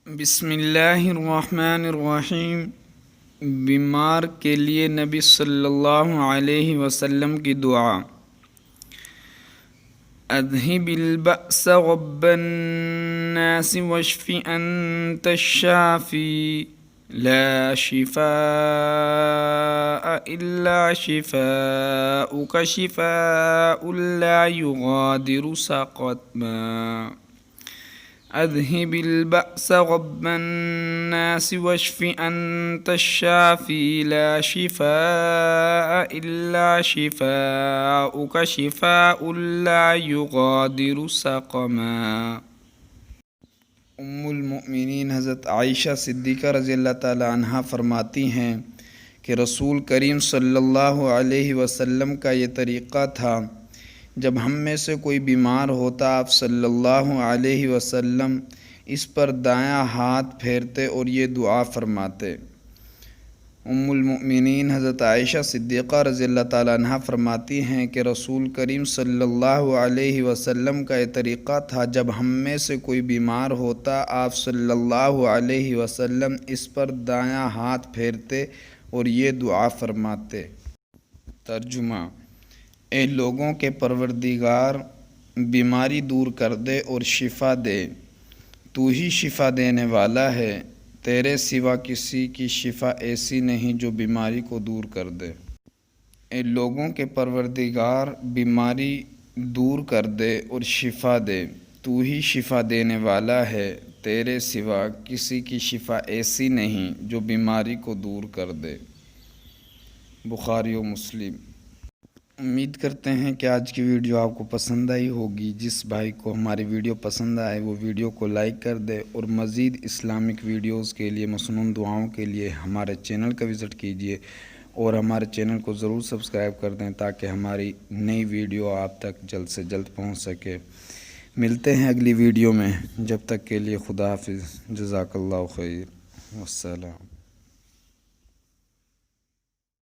بسم اللہ الرحمن الرحیم۔ بیمار کے لیے نبی صلی اللہ علیہ وسلم کی دعا۔ اذهب البأس رب الناس واشف انت الشافي لا شفاء الا شفاؤك شفاء لا يغادر سقما۔ اذهب البأس رب الناس واشف انت الشافي لا شفاء الا شفاؤك شفاء لا يغادر سقما۔ ام المؤمنین حضرت عائشہ صدیقہ رضی اللہ تعالی عنہا فرماتی ہیں کہ رسول کریم صلی اللہ علیہ وسلم کا یہ طریقہ تھا، جب ہم میں سے کوئی بیمار ہوتا آپ صلی اللہ علیہ وسلم اس پر دایاں ہاتھ پھیرتے اور یہ دعا فرماتے۔ ام المؤمنین حضرت عائشہ صدیقہ رضی اللہ تعالیٰ عنہ فرماتی ہیں کہ رسول کریم صلی اللہ علیہ وسلم کا یہ طریقہ تھا، جب ہم میں سے کوئی بیمار ہوتا آپ صلی اللہ علیہ وسلم اس پر دایاں ہاتھ پھیرتے اور یہ دعا فرماتے۔ ترجمہ: اے لوگوں کے پروردگار، بیماری دور کر دے اور شفا دے، تو ہی شفا دینے والا ہے، تیرے سوا کسی کی شفا ایسی نہیں جو بیماری کو دور کر دے۔ اے لوگوں کے پروردگار، بیماری دور کر دے اور شفا دے، تو ہی شفا دینے والا ہے، تیرے سوا کسی کی شفا ایسی نہیں جو بیماری کو دور کر دے۔ بخاری و مسلم۔ امید کرتے ہیں کہ آج کی ویڈیو آپ کو پسند آئی ہوگی۔ جس بھائی کو ہماری ویڈیو پسند آئے وہ ویڈیو کو لائک کر دے اور مزید اسلامک ویڈیوز کے لیے، مصنون دعاؤں کے لیے ہمارے چینل کا وزٹ کیجیے اور ہمارے چینل کو ضرور سبسکرائب کر دیں تاکہ ہماری نئی ویڈیو آپ تک جلد سے جلد پہنچ سکے۔ ملتے ہیں اگلی ویڈیو میں، جب تک کے لیے خدا حافظ، جزاک اللہ خیر، والسلام۔